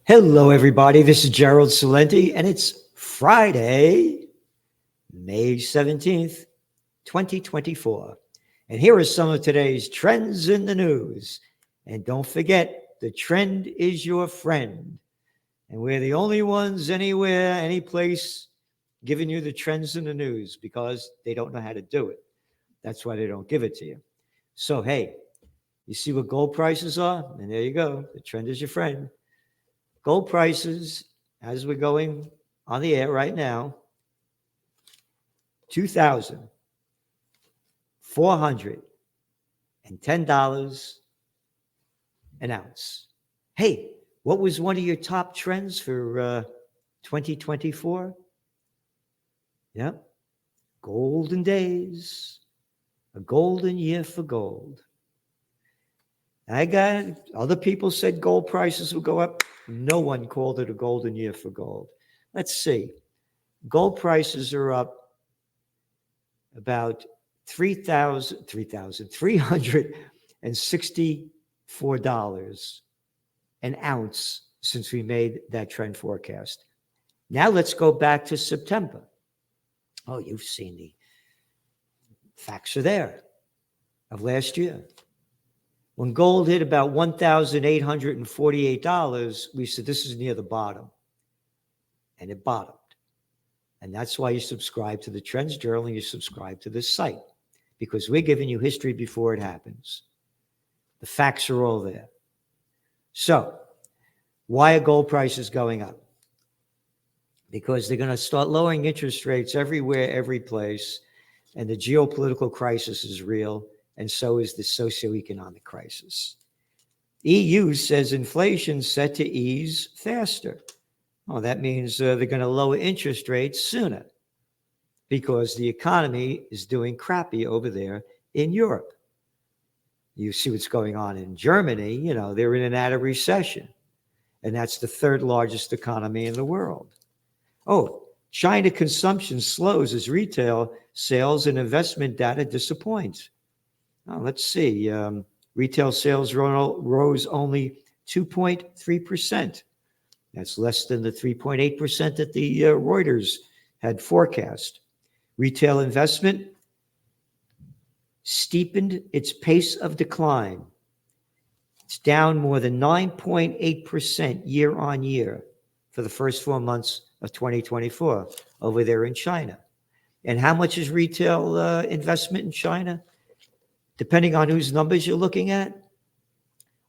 Hello, everybody. This is Gerald Salenti, and it's Friday, May 17th, 2024. And here are some of today's trends in the news. And don't forget, the trend is your friend. And we're the only ones anywhere, any place, giving you the trends in the news because they don't know how to do it. That's why they don't give it to you. So, hey, you see what gold prices are? And there you go. The trend is your friend. Gold prices, as we're going on the air right now, $2,410 an ounce. Hey, what was one of your top trends for 2024? Yep, golden days, a golden year for gold. Other people said gold prices will go up. No one called it a golden year for gold. Let's see. Gold prices are up about $364 an ounce since we made that trend forecast. Now let's go back to September. Oh, you've seen the facts are there of last year. When gold hit about $1,848, we said this is near the bottom. And it bottomed. And that's why you subscribe to the Trends Journal and you subscribe to this site, because we're giving you history before it happens. The facts are all there. So, why are gold prices going up? Because they're going to start lowering interest rates everywhere, every place. And the geopolitical crisis is real. And so is the socioeconomic crisis. EU says inflation set to ease faster. Well, that means they're going to lower interest rates sooner because the economy is doing crappy over there in Europe. You see what's going on in Germany. They're in and out of recession. And that's the third largest economy in the world. Oh, China consumption slows as retail sales and investment data disappoints. Let's see. Retail sales rose only 2.3%. That's less than the 3.8% that the Reuters had forecast. Retail investment steepened its pace of decline. It's down more than 9.8% year on year for the first 4 months of 2024 over there in China. And how much is retail investment in China? Depending on whose numbers you're looking at,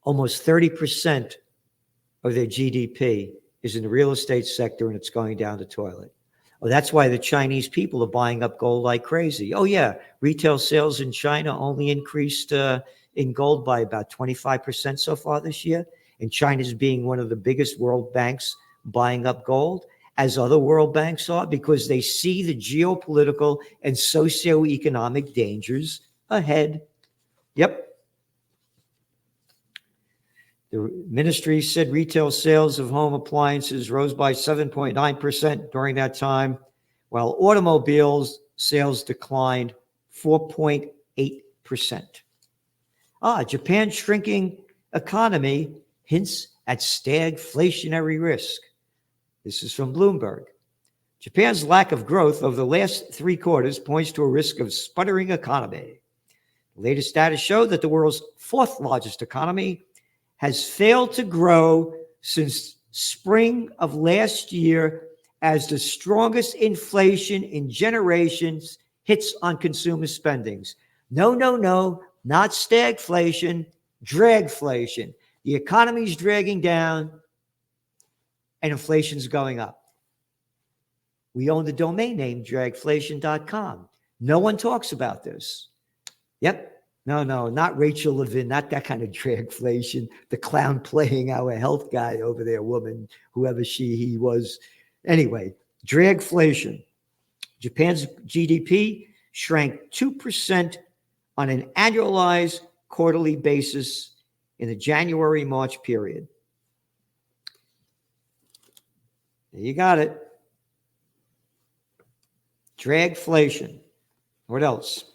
almost 30% of their GDP is in the real estate sector, and it's going down the toilet. Oh, that's why the Chinese people are buying up gold like crazy. Oh, yeah, retail sales in China only increased in gold by about 25% so far this year, and China's being one of the biggest world banks buying up gold, as other world banks are, because they see the geopolitical and socioeconomic dangers ahead. Yep. The ministry said retail sales of home appliances rose by 7.9% during that time, while automobiles sales declined 4.8%. Japan's shrinking economy hints at stagflationary risk. This is from Bloomberg. Japan's lack of growth over the last 3 quarters points to a risk of sputtering economy. The latest data show that the world's 4th largest economy has failed to grow since spring of last year as the strongest inflation in generations hits on consumer spendings. No, not stagflation, dragflation. The economy's dragging down and inflation's going up. We own the domain name dragflation.com. No one talks about this. Yep. No, not Rachel Levin, not that kind of dragflation. The clown playing our health guy over there, woman, whoever he was. Anyway, dragflation. Japan's GDP shrank 2% on an annualized quarterly basis in the January-March period. There you got it. Dragflation. What else?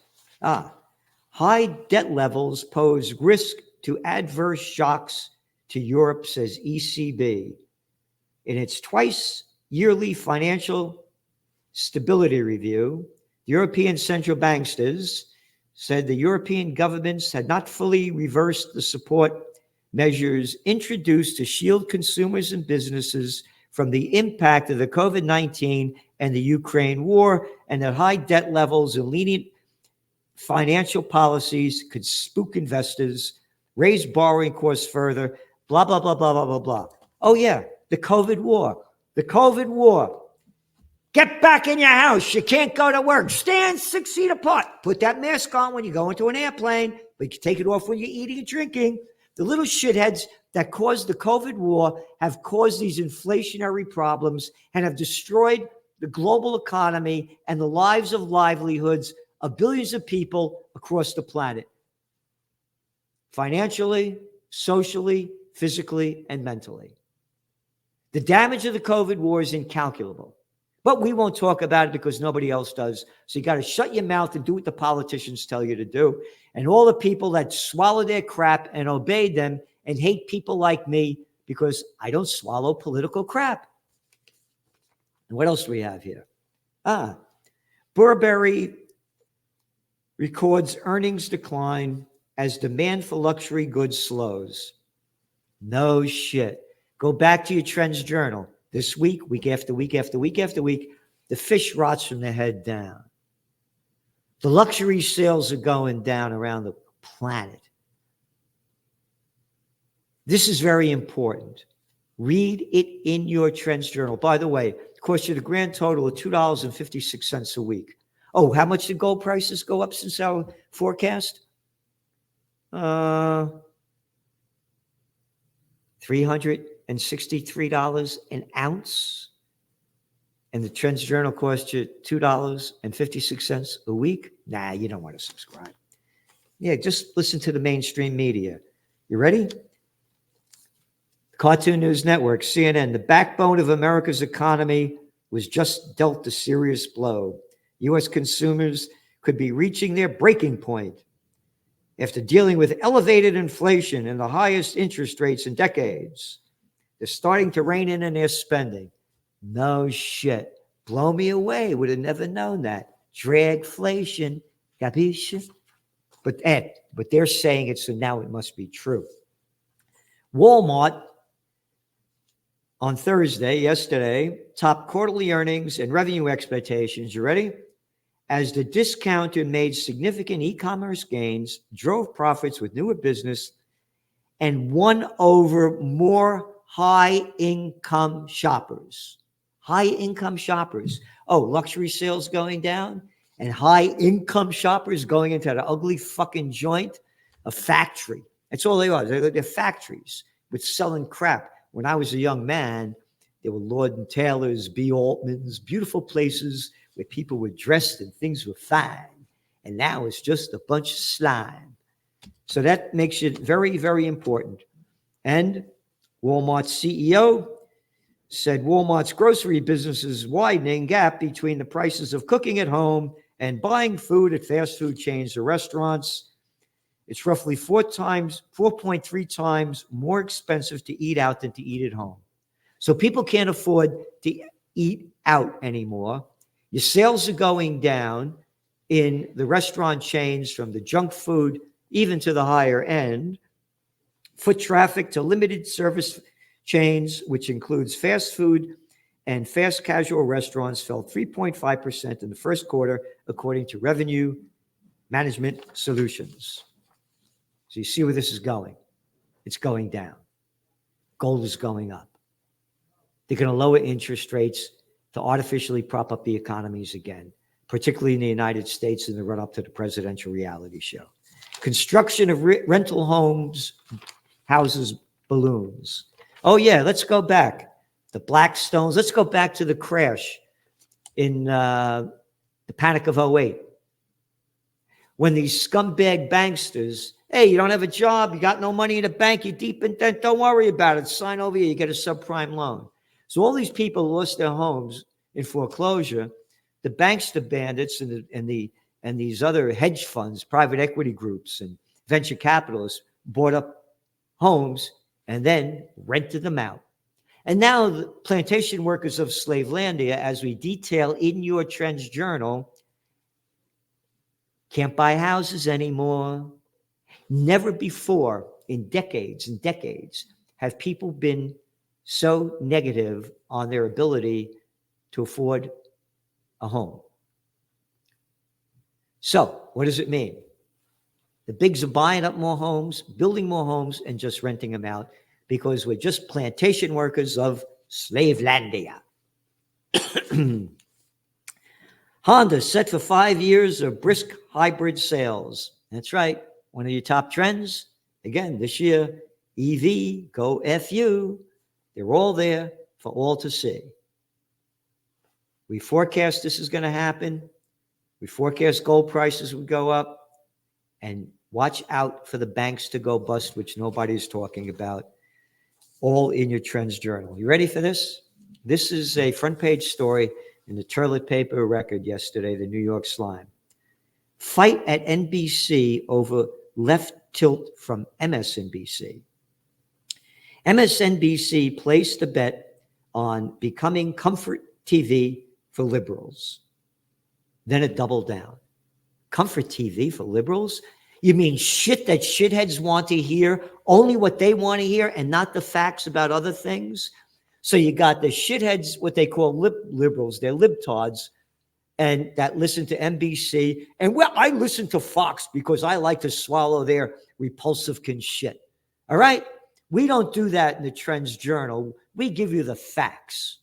High debt levels pose risk to adverse shocks to Europe, says ECB. In its twice yearly financial stability review, the European central banksters said the European governments had not fully reversed the support measures introduced to shield consumers and businesses from the impact of the COVID-19 and the Ukraine war, and that high debt levels and lenient financial policies could spook investors, raise borrowing costs further, blah, blah, blah, blah, blah, blah, blah. Oh, yeah, the COVID war. The COVID war. Get back in your house. You can't go to work. Stand 6 feet apart. Put that mask on when you go into an airplane, but you take it off when you're eating and drinking. The little shitheads that caused the COVID war have caused these inflationary problems and have destroyed the global economy and the lives of livelihoods of billions of people across the planet. Financially, socially, physically, and mentally. The damage of the COVID war is incalculable. But we won't talk about it because nobody else does. So you got to shut your mouth and do what the politicians tell you to do. And all the people that swallow their crap and obey them and hate people like me because I don't swallow political crap. And what else do we have here? Burberry records earnings decline as demand for luxury goods slows. No shit. Go back to your Trends Journal. This week, week after week after week after week, the fish rots from the head down. The luxury sales are going down around the planet. This is very important. Read it in your Trends Journal. By the way, it costs you the grand total of $2.56 a week. Oh, how much did gold prices go up since our forecast? $363 an ounce. And the Trends Journal costs you $2.56 a week. Nah, you don't want to subscribe. Yeah, just listen to the mainstream media. You ready? Cartoon News Network, CNN, the backbone of America's economy was just dealt a serious blow. U.S. consumers could be reaching their breaking point after dealing with elevated inflation and the highest interest rates in decades. They're starting to rein in their spending. No shit. Blow me away. Would have never known that. Dragflation. Capisce? But they're saying it, so now it must be true. Walmart on Thursday, yesterday, topped quarterly earnings and revenue expectations. You ready? As the discounter made significant e-commerce gains, drove profits with newer business, and won over more high-income shoppers. High-income shoppers. Oh, luxury sales going down and high-income shoppers going into that ugly fucking joint, a factory. That's all they are. They're factories with selling crap. When I was a young man, there were Lord & Taylor's, B. Altman's, beautiful places where people were dressed and things were fine. And now it's just a bunch of slime. So that makes it very, very important. And Walmart's CEO said Walmart's grocery business's widening gap between the prices of cooking at home and buying food at fast food chains or restaurants. It's roughly 4.3 times more expensive to eat out than to eat at home. So people can't afford to eat out anymore. Your sales are going down in the restaurant chains, from the junk food even to the higher end. Foot traffic to limited service chains, which includes fast food and fast casual restaurants, fell 3.5% in the first quarter, according to Revenue Management Solutions. So you see where this is going. It's going down. Gold is going up. They're going to lower interest rates to artificially prop up the economies again, particularly in the United States in the run-up to the presidential reality show. Construction of rental houses balloons. Oh, yeah, let's go back. The Blackstones. Let's go back to the crash in the Panic of 08. When these scumbag banksters, hey, you don't have a job, you got no money in the bank, you're deep in debt, don't worry about it. Sign over here, you get a subprime loan. So all these people lost their homes in foreclosure. The bankster bandits and these other hedge funds, private equity groups, and venture capitalists bought up homes and then rented them out. And now the plantation workers of Slavelandia, as we detail in your Trends Journal, can't buy houses anymore. Never before in decades and decades have people been so negative on their ability to afford a home. So what does it mean? The bigs are buying up more homes, building more homes, and just renting them out because we're just plantation workers of Slavelandia. Honda set for 5 years of brisk hybrid sales. That's right. One of your top trends. Again, this year, EV, go FU. They're all there for all to see. We forecast this is going to happen. We forecast gold prices would go up. And watch out for the banks to go bust, which nobody's talking about. All in your Trends Journal. You ready for this? This is a front page story in the toilet paper record yesterday, the New York Slime. Fight at NBC over left tilt from MSNBC. MSNBC placed a bet on becoming comfort TV for liberals. Then it doubled down. Comfort TV for liberals? You mean shit that shitheads want to hear, only what they want to hear and not the facts about other things? So you got the shitheads, what they call liberals, they're libtards, and that listen to NBC. And well, I listen to Fox because I like to swallow their repulsive shit. All right? We don't do that in the Trends Journal. We give you the facts.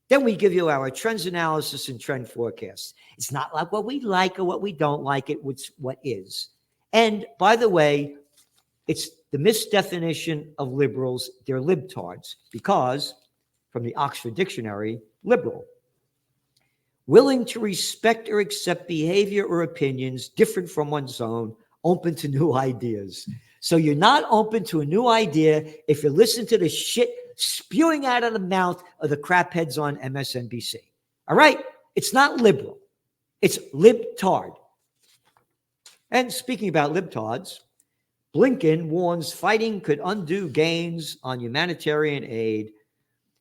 Then we give you our trends analysis and trend forecasts. It's not like what we like or what we don't like. It's what is. And by the way, it's the misdefinition of liberals. They're libtards because, from the Oxford Dictionary, liberal. Willing to respect or accept behavior or opinions different from one's own, open to new ideas. So you're not open to a new idea if you listen to the shit spewing out of the mouth of the crapheads on MSNBC. All right? It's not liberal. It's libtard. And speaking about libtards, Blinken warns fighting could undo gains on humanitarian aid.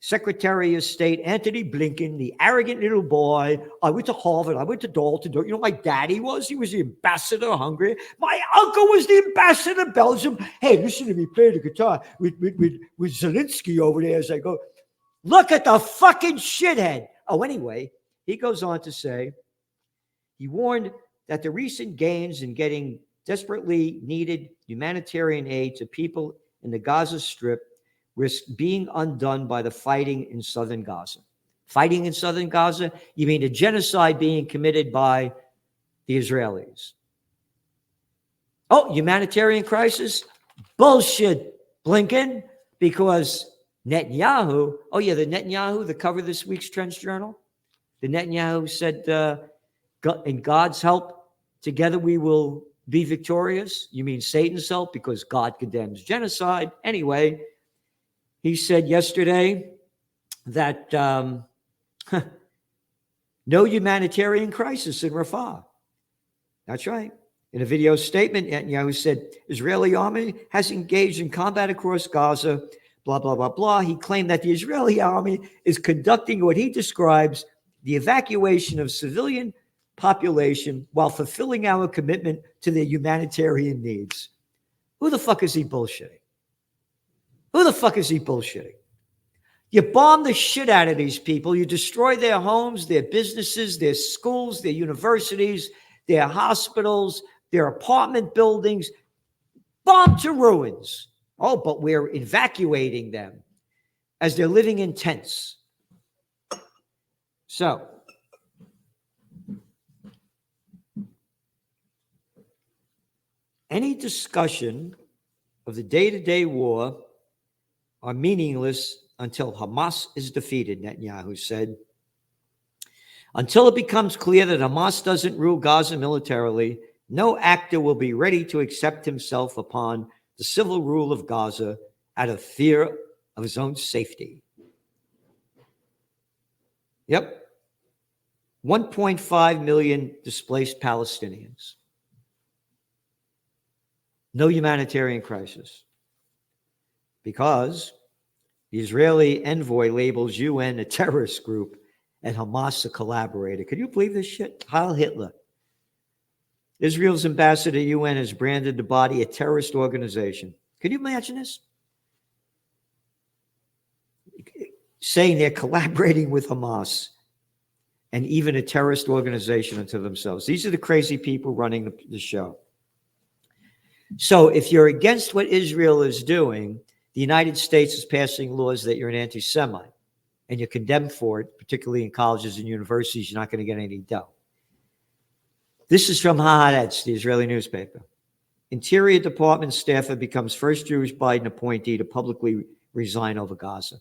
Secretary of State Antony Blinken, the arrogant little boy. I went to Harvard. I went to Dalton. You know, my daddy was? He was the ambassador of Hungary. My uncle was the ambassador of Belgium. Hey, listen to me play the guitar with Zelensky over there as I go. Look at the fucking shithead. Oh, anyway, he goes on to say, he warned that the recent gains in getting desperately needed humanitarian aid to people in the Gaza Strip risk being undone by the fighting in southern Gaza. Fighting in southern Gaza? You mean a genocide being committed by the Israelis? Oh, humanitarian crisis? Bullshit, Blinken, because Netanyahu, oh yeah, the Netanyahu, the cover of this week's Trends Journal, the Netanyahu said, in God's help, together we will be victorious. You mean Satan's help because God condemns genocide? Anyway, he said yesterday that no humanitarian crisis in Rafah. That's right. In a video statement, Netanyahu said, Israeli army has engaged in combat across Gaza, blah, blah, blah, blah. He claimed that the Israeli army is conducting what he describes the evacuation of civilian population while fulfilling our commitment to their humanitarian needs. Who the fuck is he bullshitting? Who the fuck is he bullshitting? You bomb the shit out of these people. You destroy their homes, their businesses, their schools, their universities, their hospitals, their apartment buildings. Bomb to ruins. Oh, but we're evacuating them as they're living in tents. So, any discussion of the day-to-day war are meaningless until Hamas is defeated, Netanyahu said. Until it becomes clear that Hamas doesn't rule Gaza militarily, no actor will be ready to accept himself upon the civil rule of Gaza out of fear of his own safety. Yep. 1.5 million displaced Palestinians. No humanitarian crisis. Because The Israeli envoy labels UN a terrorist group and Hamas a collaborator. Could you believe this shit? Heil Hitler. Israel's ambassador to UN has branded the body a terrorist organization. Could you imagine this? Saying they're collaborating with Hamas and even a terrorist organization unto themselves. These are the crazy people running the show. So if you're against what Israel is doing, the United States is passing laws that you're an anti-Semite and you're condemned for it, particularly in colleges and universities. You're not going to get any dough. This is from Haaretz, the Israeli newspaper. Interior Department staffer becomes first Jewish Biden appointee to publicly resign over Gaza.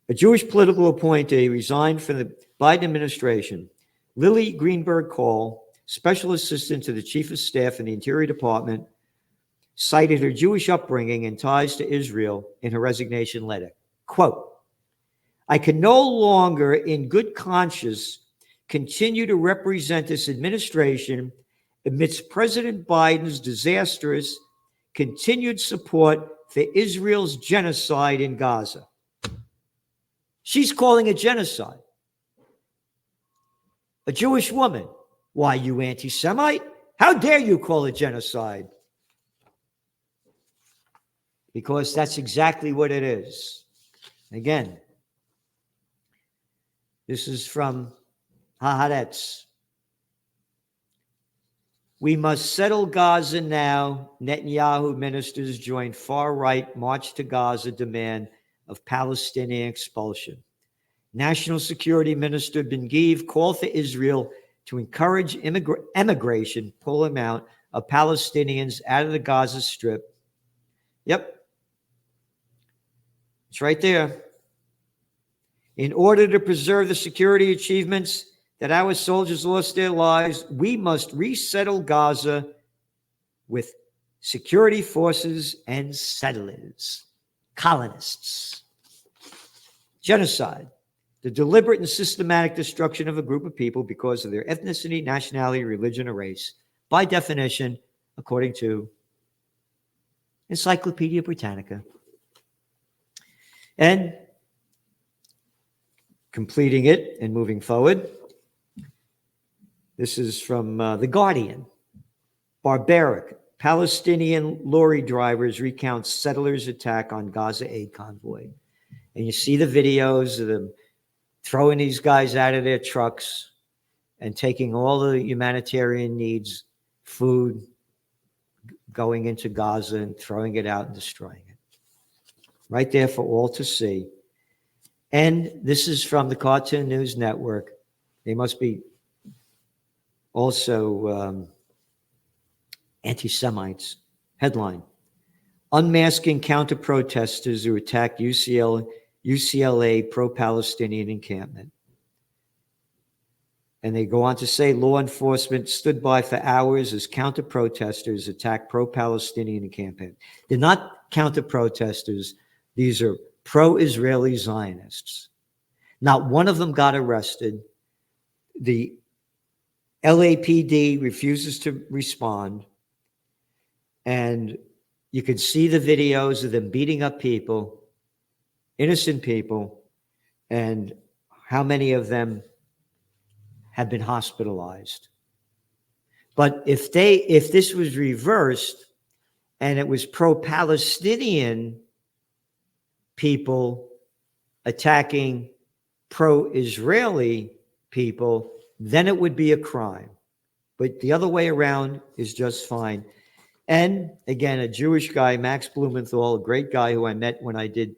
A Jewish political appointee resigned from the Biden administration. Lily Greenberg Cole, special assistant to the chief of staff in the Interior Department, cited her Jewish upbringing and ties to Israel in her resignation letter. Quote, I can no longer, in good conscience, continue to represent this administration amidst President Biden's disastrous continued support for Israel's genocide in Gaza. She's calling it genocide. A Jewish woman. Why, you anti-Semite? How dare you call it genocide? Because that's exactly what it is. Again, this is from Haaretz. We must settle Gaza now. Netanyahu ministers join far-right March to Gaza demand of Palestinian expulsion. National Security Minister Ben-Gvir called for Israel to encourage emigration, pull them out, of Palestinians out of the Gaza Strip. Yep. It's right there. In order to preserve the security achievements that our soldiers lost their lives, we must resettle Gaza with security forces and settlers, colonists. Genocide, the deliberate and systematic destruction of a group of people because of their ethnicity, nationality, religion, or race, by definition, according to Encyclopedia Britannica. And completing it and moving forward, this is from The Guardian. Barbaric. Palestinian lorry drivers recount settlers' attack on Gaza aid convoy. And you see the videos of them throwing these guys out of their trucks and taking all the humanitarian needs, food, going into Gaza and throwing it out and destroying it. Right there for all to see. And this is from the Cartoon News Network. They must be also anti-Semites. Headline, unmasking counter-protesters who attacked UCLA pro-Palestinian encampment. And they go on to say law enforcement stood by for hours as counter-protesters attacked pro-Palestinian encampment. They're not counter-protesters. These are pro-Israeli Zionists. Not one of them got arrested. The LAPD refuses to respond. And you can see the videos of them beating up people, innocent people, and how many of them have been hospitalized. But if this was reversed and it was pro-Palestinian people attacking pro-Israeli people, then it would be a crime. But the other way around is just fine. And again, a Jewish guy, Max Blumenthal, a great guy who I met when I did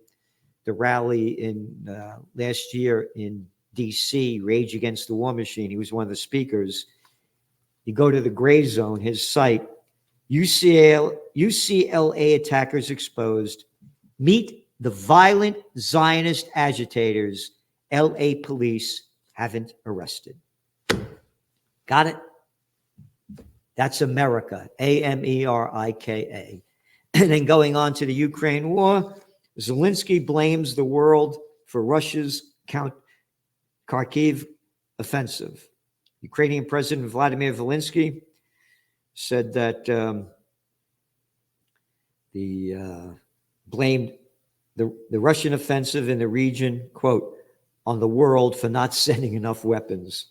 the rally in last year in DC, Rage Against the War Machine. He was one of the speakers. You go to the Gray Zone, his site, UCLA attackers exposed. Meet the violent Zionist agitators LA police haven't arrested. Got it? That's America, Amerika. And then going on to the Ukraine war, Zelensky blames the world for Russia's Kharkiv offensive. Ukrainian President Vladimir Zelensky said that blamed the Russian offensive in the region, quote, on the world for not sending enough weapons.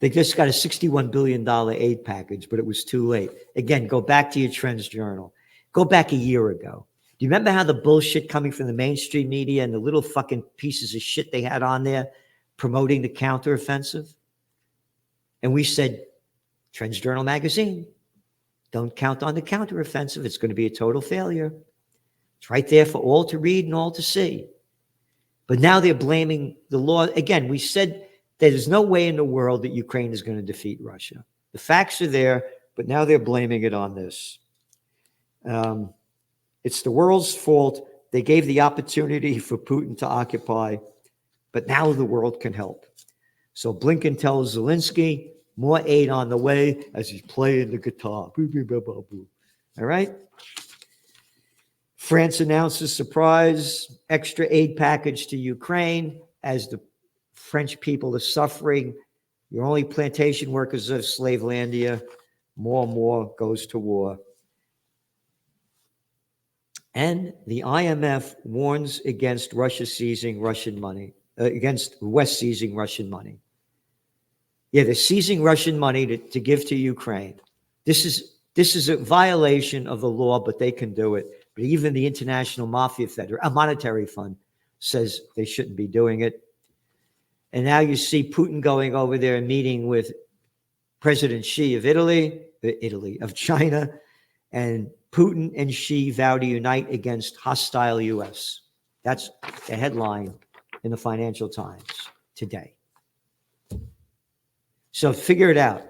They just got a $61 billion aid package, but it was too late. Again, go back to your Trends Journal. Go back a year ago. Do you remember how the bullshit coming from the mainstream media and the little fucking pieces of shit they had on there promoting the counteroffensive? And we said, Trends Journal magazine, don't count on the counteroffensive. It's going to be a total failure. It's right there for all to read and all to see. But now they're blaming the law. Again, we said there's no way in the world that Ukraine is going to defeat Russia. The facts are there, but now they're blaming it on this. It's the world's fault. They gave the opportunity for Putin to occupy, but now the world can help. So Blinken tells Zelensky, more aid on the way as he's playing the guitar. All right? France announces surprise extra aid package to Ukraine as the French people are suffering. Your only plantation workers of Slavelandia. More and more goes to war. And the IMF warns against Russia seizing Russian money, against West seizing Russian money. Yeah, they're seizing Russian money to give to Ukraine. This is a violation of the law, but they can do it. But even the International Monetary Fund says they shouldn't be doing it. And now you see Putin going over there and meeting with President Xi of of China, and Putin and Xi vow to unite against hostile U.S. That's the headline in the Financial Times today. So figure it out.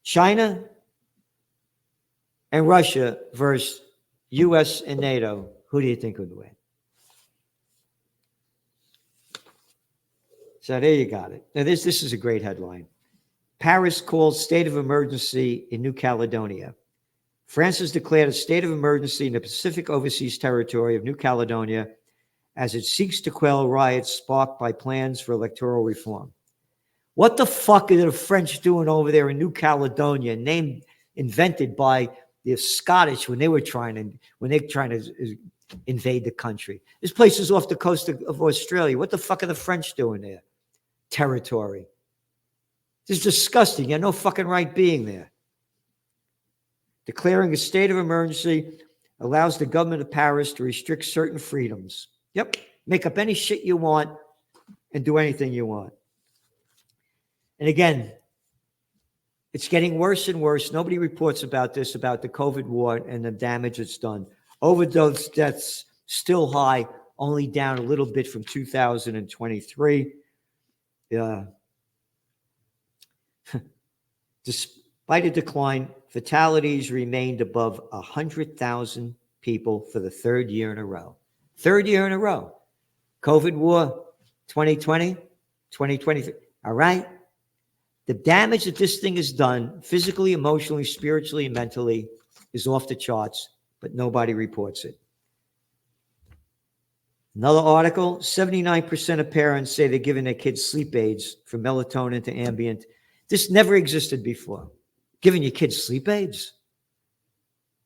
China and Russia versus U.S. and NATO. Who do you think would win? So there you got it. Now this is a great headline. Paris calls state of emergency in New Caledonia. France has declared a state of emergency in the Pacific Overseas Territory of New Caledonia as it seeks to quell riots sparked by plans for electoral reform. What the fuck are the French doing over there in New Caledonia, invented by the Scottish when they're trying to invade the country? This place is off the coast of Australia. What the fuck are the French doing there? Territory. This is disgusting. You have no fucking right being there. Declaring a state of emergency allows the government of Paris to restrict certain freedoms. Yep. Make up any shit you want and do anything you want. And again, it's getting worse and worse. Nobody reports about this, about the COVID war and the damage it's done. Overdose deaths still high, only down a little bit from 2023. Despite a decline, fatalities remained above 100,000 people for the third year in a row. Third year in a row. COVID war, 2020, 2023. All right? The damage that this thing has done, physically, emotionally, spiritually, and mentally, is off the charts, but nobody reports it. Another article, 79% of parents say they're giving their kids sleep aids from melatonin to Ambien. This never existed before. Giving your kids sleep aids?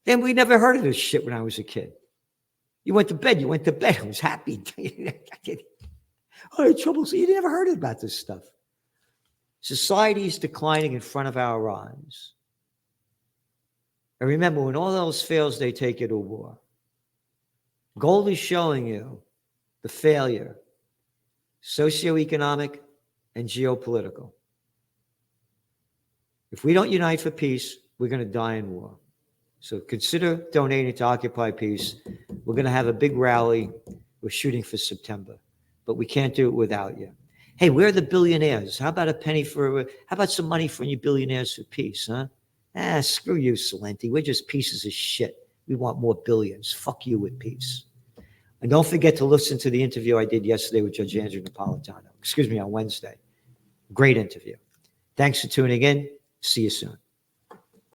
And we never heard of this shit when I was a kid. You went to bed. I was happy. I had trouble. You never heard about this stuff. Society is declining in front of our eyes. And remember, when all else fails, they take you to war. Gold is showing you the failure, socioeconomic and geopolitical. If we don't unite for peace, we're going to die in war. So consider donating to Occupy Peace. We're going to have a big rally. We're shooting for September, but we can't do it without you. Hey, where are the billionaires? How about how about some money from you billionaires for peace, huh? Screw you, Celente. We're just pieces of shit. We want more billions. Fuck you with peace. And don't forget to listen to the interview I did yesterday with Judge Andrew Napolitano. On Wednesday. Great interview. Thanks for tuning in. See you soon.